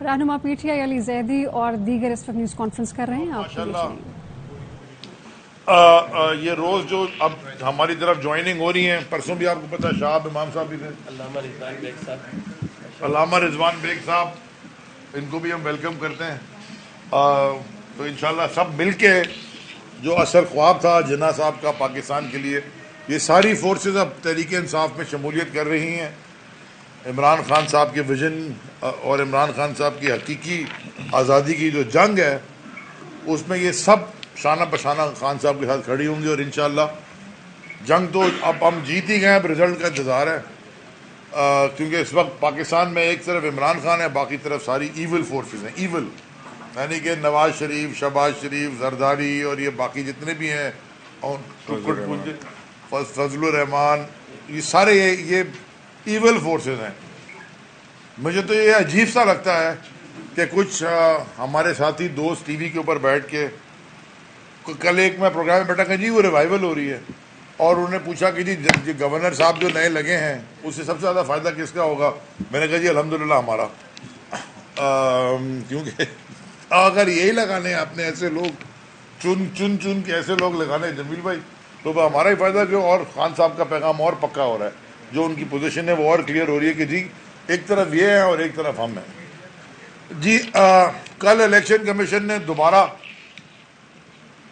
رہنما P T I علی زیدی اور دیگر اس وقت نیوز کانفرنس کر رہے ہیں. آپ یہ روز جو اب ہماری طرف جوائننگ ہو رہی ہیں، پرسوں بھی آپ کو پتا شہاب امام صاحب بھی تھے، علامہ رضوان بیگ صاحب، ان کو بھی ہم ویلکم کرتے ہیں. تو انشاءاللہ سب مل کے جو اثر خواب تھا جناح صاحب کا پاکستان کے لیے، یہ ساری فورسز اب تحریک انصاف میں شمولیت کر رہی ہیں. عمران خان صاحب کے ویژن اور عمران خان صاحب کی حقیقی آزادی کی جو جنگ ہے، اس میں یہ سب شانہ بشانہ خان صاحب کے ساتھ کھڑی ہوں گی. اور انشاءاللہ جنگ تو اب ہم جیت ہی گئے ہیں، اب رزلٹ کا انتظار ہے. کیونکہ اس وقت پاکستان میں ایک طرف عمران خان ہے، باقی طرف ساری ایول فورسز ہیں. ایول یعنی کہ نواز شریف، شہباز شریف، زرداری اور یہ باقی جتنے بھی ہیں، فضل الرحمان، یہ سارے یہ ایول فورسز ہیں. مجھے تو یہ عجیب سا لگتا ہے کہ کچھ ہمارے ساتھی دوست ٹی وی کے اوپر بیٹھ کے، کل ایک میں پروگرام میں بیٹھا کہ جی وہ ریوائول ہو رہی ہے، اور انہوں نے پوچھا کہ جی گورنر صاحب جو نئے لگے ہیں اس سے سب سے زیادہ فائدہ کس کا ہوگا. میں نے کہا جی الحمدللہ ہمارا. کیونکہ اگر یہی لگانے ہیں آپ نے، ایسے لوگ چن کے ایسے لوگ لگانے جمیل بھائی، تو ہمارا ہی فائدہ کیوں. اور خان صاحب کا پیغام اور پکا ہو رہا ہے، جو ان کی پوزیشن ہے وہ اور کلیئر ہو رہی ہے کہ جی ایک طرف یہ ہے اور ایک طرف ہم ہیں. جی کل الیکشن کمیشن نے دوبارہ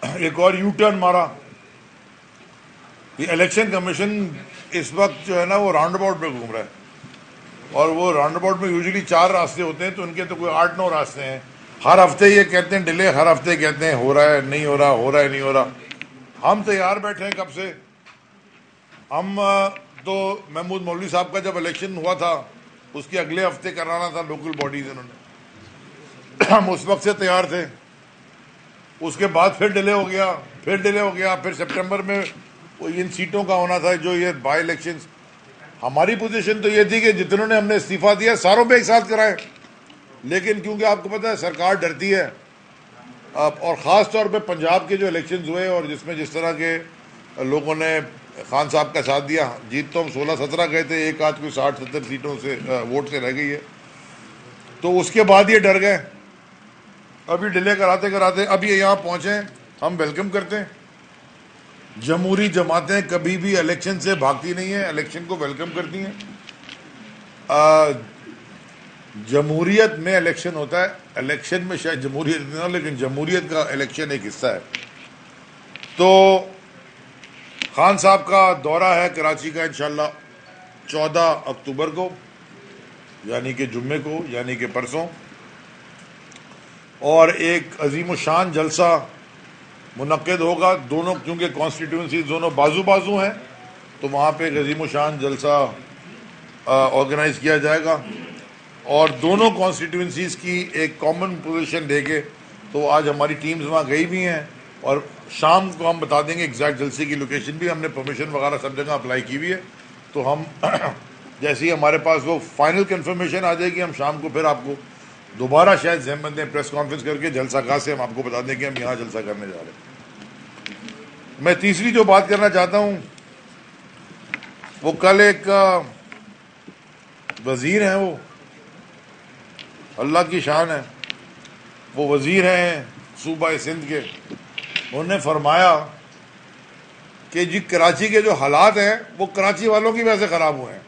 ایک اور یو ٹرن مارا. یہ الیکشن کمیشن اس وقت جو ہے نا وہ راؤنڈ اباؤٹ پہ گھوم رہا ہے، اور وہ راؤنڈ اباؤٹ میں یوزلی 4 راستے ہوتے ہیں، تو ان کے تو کوئی 8-9 راستے ہیں. ہر ہفتے یہ کہتے ہیں ڈیلے، ہر ہفتے کہتے ہیں ہو رہا ہے نہیں ہو رہا، ہو رہا ہے نہیں ہو رہا. ہم تیار بیٹھے ہیں کب سے. ہم تو محمود مولوی صاحب کا جب الیکشن ہوا تھا اس کے اگلے ہفتے کرانا تھا لوکل باڈیز، انہوں نے، ہم اس وقت سے تیار تھے. اس کے بعد پھر ڈیلے ہو گیا، پھر سپٹمبر میں ان سیٹوں کا ہونا تھا جو یہ بائی الیکشنز. ہماری پوزیشن تو یہ تھی کہ جتنوں نے ہم نے استعفیٰ دیا ساروں پہ ایک ساتھ کرائیں، لیکن کیونکہ آپ کو پتہ ہے سرکار ڈرتی ہے، اور خاص طور پہ پنجاب کے جو الیکشنز ہوئے اور جس طرح کے لوگوں نے خان صاحب کا ساتھ دیا، جیت تو ہم 16-17 گئے تھے، ایک آدھ کوئی 60-70 سیٹوں سے ووٹ سے رہ گئی ہے. تو اس کے بعد یہ ڈر گئے. ابھی ڈیلے کراتے اب یہ یہاں پہنچے. ہم ویلکم کرتے ہیں. جمہوری جماعتیں کبھی بھی الیکشن سے بھاگتی نہیں ہیں، الیکشن کو ویلکم کرتی ہیں. جمہوریت میں الیکشن ہوتا ہے، الیکشن میں شاید جمہوریت نہیں ہو، لیکن جمہوریت کا الیکشن ایک حصہ ہے. تو خان صاحب کا دورہ ہے کراچی کا انشاءاللہ 14 اکتوبر کو، یعنی کہ جمعے کو، یعنی کہ پرسوں. اور ایک عظیم الشان جلسہ منعقد ہوگا. دونوں کیونکہ کانسٹیٹیوئنسیز دونوں بازو ہیں، تو وہاں پہ ایک عظیم الشان جلسہ آرگنائز کیا جائے گا. اور دونوں کانسٹیٹیوئنسیز کی ایک کامن پوزیشن دے کے، تو آج ہماری ٹیمز وہاں گئی بھی ہیں، اور شام کو ہم بتا دیں گے ایگزیکٹ جلسے کی لوکیشن بھی. ہم نے پرمیشن وغیرہ سب جگہ اپلائی کی ہوئی ہے. تو ہم جیسے ہی ہمارے پاس وہ فائنل کنفرمیشن آ جائے گی، ہم شام کو پھر آپ کو دوبارہ شاید ذہن مند پریس کانفرنس کر کے جلسہ گاہ سے ہم آپ کو بتا دیں کہ ہم یہاں جلسہ کرنے جا رہے ہیں. میں تیسری جو بات کرنا چاہتا ہوں، وہ کل ایک وزیر ہیں، وہ اللہ کی شان ہے، وہ وزیر ہیں صوبہ سندھ کے. انہوں نے فرمایا کہ جی کراچی کے جو حالات ہیں وہ کراچی والوں کی وجہ سے خراب ہوئے ہیں.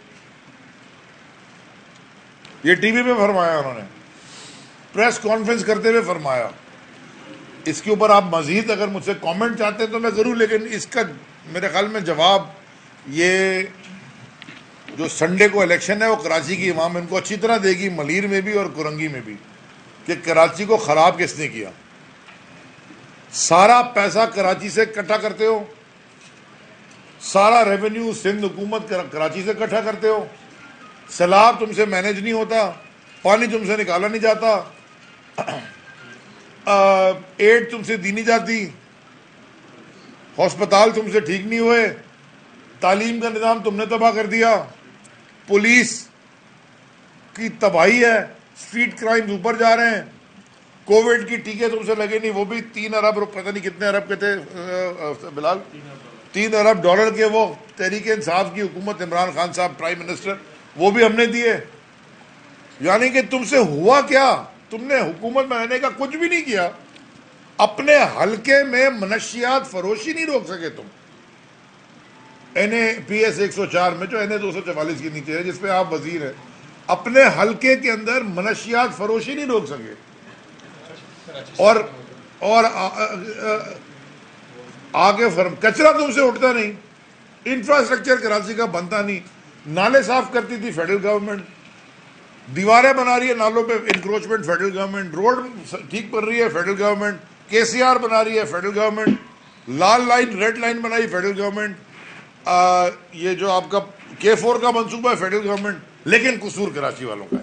یہ ٹی وی پہ فرمایا، انہوں نے پریس کانفرنس کرتے ہوئے فرمایا. اس کے اوپر آپ مزید اگر مجھ سے کامنٹ چاہتے ہیں تو میں ضرور، لیکن اس کا میرے خیال میں جواب یہ جو سنڈے کو الیکشن ہے وہ کراچی کی عوام ان کو اچھی طرح دے گی، ملیر میں بھی اور کرنگی میں بھی، کہ کراچی کو خراب کس نے کیا. سارا پیسہ کراچی سے اکٹھا کرتے ہو، سارا ریونیو سندھ حکومت کراچی سے اکٹھا کرتے ہو، سیلاب تم سے مینیج نہیں ہوتا، پانی تم سے نکالا نہیں جاتا، ایڈ تم سے دی نہیں جاتی، ہسپتال تم سے ٹھیک نہیں ہوئے، تعلیم کا نظام تم نے تباہ کر دیا، پولیس کی تباہی ہے، اسٹریٹ کرائمز اوپر جا رہے ہیں، کووڈ کی ٹیکے تم سے لگے نہیں، وہ بھی 3 ارب پتہ نہیں کتنے ارب کے تھے بلال، 3 ارب ڈالر کے، وہ تحریک انصاف کی حکومت، عمران خان صاحب پرائم منسٹر، وہ بھی ہم نے دیے. یعنی کہ تم سے ہوا کیا؟ تم نے حکومت میں رہنے کا کچھ بھی نہیں کیا, اپنے حلقے میں منشیات فروشی نہیں روک سکے تم. NAPS 104 میں جو NA 244 کے نیچے ہے جس پہ آپ وزیر ہیں, اپنے حلقے کے اندر منشیات فروشی نہیں روک سکے. اور آگے کچرا تم سے اٹھتا نہیں, انفراسٹرکچر کراچی کا بنتا نہیں, نالے صاف کرتی تھی فیڈرل گورنمنٹ, دیواریں بنا رہی ہے نالوں پہ انکروچمنٹ فیڈرل گورنمنٹ, روڈ ٹھیک کر رہی ہے فیڈرل گورنمنٹ, KCR بنا رہی ہے فیڈرل گورنمنٹ, لال لائن ریڈ لائن بنائی فیڈرل گورنمنٹ, یہ جو آپ کا K4 کا منصوبہ ہے فیڈرل گورنمنٹ, لیکن قصور کراچی والوں کا ہے.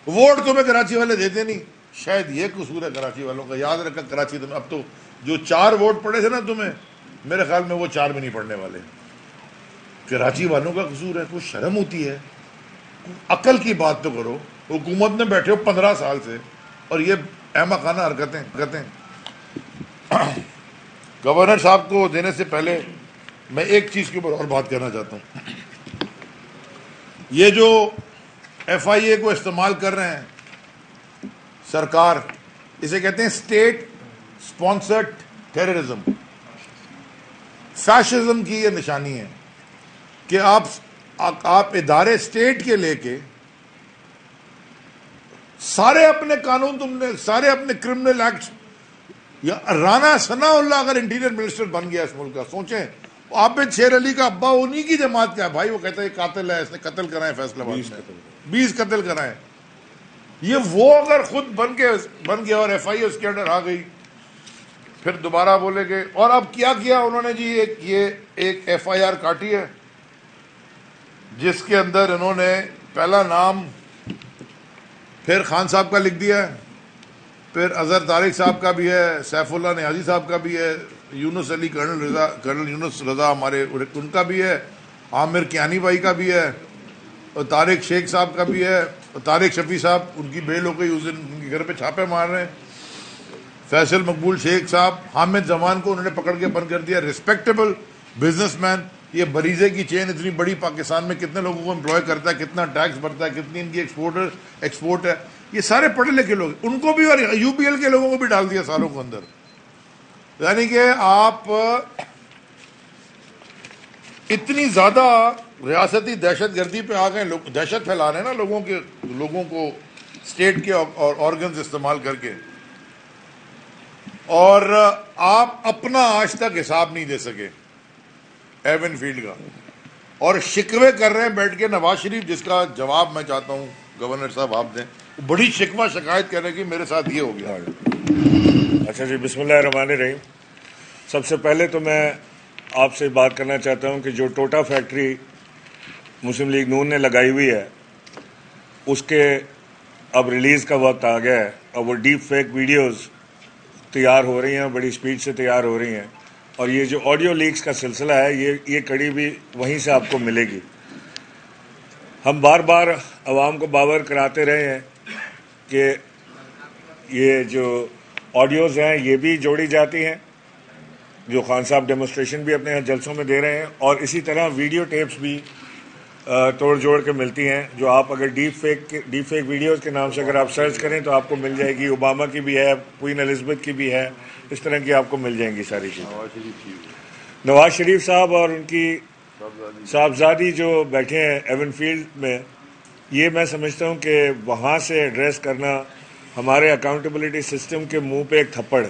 ووٹ تمہیں کراچی والے دیتے نہیں, شاید یہ قصور ہے کراچی والوں کا. یاد رکھا کراچی تمہیں اب تو جو 4 ووٹ پڑے تھے نا تمہیں, میرے خیال میں وہ 4 بھی نہیں پڑنے والے. کراچی والوں کا قصور ہے. کچھ شرم ہوتی ہے, عقل کی بات تو کرو. حکومت میں بیٹھے ہو 15 سال سے اور یہ احمقانہ حرکتیں کرتے ہیں. گورنر صاحب کو دینے سے پہلے میں ایک چیز کے اوپر اور بات کرنا چاہتا ہوں. یہ جو FIA کو استعمال کر رہے ہیں سرکار, اسے کہتے ہیں اسٹیٹ اسپانسرڈ ٹیررزم. فیشزم کی یہ نشانی ہے کہ آپ ادارے اسٹیٹ کے لے کے سارے اپنے قانون, تم نے سارے اپنے کرمنل ایکٹ. یا رانا ثناء اللہ اگر انٹیریئر منسٹر بن گیا اس ملک کا, سوچیں عابد شیر علی کا ابا انہی کی جماعت کا ہے بھائی. وہ کہتا ہے یہ قاتل ہے, اس نے قتل کرائے فیصلہ آباد میں 20 قتل کرائے. یہ وہ اگر خود بن گیا اور FIA اس کے انڈر آ گئی, پھر دوبارہ بولے گے. اور اب کیا انہوں نے جی, یہ ایک FIR کاٹی ہے جس کے اندر انہوں نے پہلا نام پھر خان صاحب کا لکھ دیا ہے, پھر اظہر طارق صاحب کا بھی ہے, سیف اللہ نیازی صاحب کا بھی ہے, یونس علی کرنل یونس رضا ہمارے ان کا بھی ہے, عامر کیانی بھائی کا بھی ہے, اور طارق شیخ صاحب کا بھی ہے, اور طارق شفیع صاحب ان کی بیل ہو گئی, اس دن ان کے گھر پہ چھاپے مار رہے ہیں. فیصل مقبول شیخ صاحب, حامد زمان کو انہوں نے پکڑ کے بند کر دیا. Respectable business man. یہ بریزے کی چین اتنی بڑی پاکستان میں کتنے لوگوں کو امپلوائے کرتا ہے, کتنا ٹیکس بھرتا ہے, کتنی ان کی ایکسپورٹ ہے. یہ سارے پڑھے لکھے لوگ, ان کو بھی اور UPL کے لوگوں کو بھی ڈال دیا ساروں کو اندر. یعنی کہ آپ اتنی زیادہ ریاستی دہشت گردی پہ آ گئے, دہشت پھیلا رہے ہیں نا لوگوں کو اسٹیٹ کے اور آرگنز استعمال کر کے, اور آپ اپنا آج تک حساب نہیں دے سکے ایون فیلڈ کا, اور شکوے کر رہے ہیں بیٹھ کے نواز شریف, جس کا جواب میں چاہتا ہوں گورنر صاحب آپ دیں. بڑی شکوہ شکایت کر رہے کہ میرے ساتھ یہ ہو گیا. اچھا جی, بسم اللہ الرحمن الرحیم. سب سے پہلے تو میں آپ سے بات کرنا چاہتا ہوں کہ جو ٹوٹا فیکٹری مسلم لیگ نون نے لگائی ہوئی ہے, اس کے اب ریلیز کا وقت آ گیا ہے, اور وہ ڈیپ فیک ویڈیوز تیار ہو رہی ہیں, بڑی سپیڈ سے تیار ہو رہی ہیں, اور یہ جو آڈیو لیکس کا سلسلہ ہے یہ کڑی بھی وہیں سے آپ کو ملے گی. ہم بار بار عوام کو باور کراتے رہے ہیں کہ یہ جو آڈیوز ہیں یہ بھی جوڑی جاتی ہیں, جو خان صاحب ڈیمونسٹریشن بھی اپنے جلسوں میں دے رہے ہیں, اور اسی طرح ویڈیو ٹیپس بھی توڑ جوڑ کے ملتی ہیں, جو آپ اگر ڈیپ فیک ویڈیوز کے نام سے اگر آپ سرچ کریں تو آپ کو مل جائے گی. اوباما کی بھی ہے, کوئین الزبتھ کی بھی ہے, اس طرح کی آپ کو مل جائیں گی ساری چیزیں. نواز شریف صاحب اور ان کی صاحبزادی جو بیٹھے ہیں ایون فیلڈ میں, یہ میں سمجھتا ہوں کہ وہاں سے ایڈریس کرنا ہمارے اکاؤنٹیبلٹی سسٹم کے منہ پہ ایک تھپڑ ہے,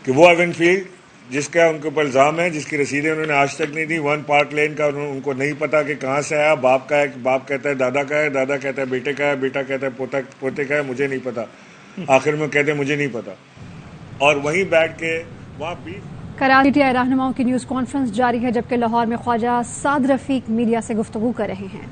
کہ وہ ایون فیلڈ جس کا ان کے اوپر الزام ہے, جس کی رسیدیں انہوں نے آج تک نہیں دی, 1 پارک لین کا ان کو نہیں پتا کہ کہاں سے آیا, باپ کا ہے, باپ کہتا ہے دادا کا ہے, دادا کہتا ہے بیٹے کا ہے, بیٹا کہتا ہے پوتے کا ہے, مجھے نہیں پتا, آخر میں کہتے ہیں مجھے نہیں پتا, اور وہیں بیٹھ کے وہاں بھی. کراچی TI رہنماؤں کی نیوز کانفرنس جاری ہے, جبکہ لاہور میں خواجہ سعد رفیق میڈیا سے گفتگو کر رہے ہیں.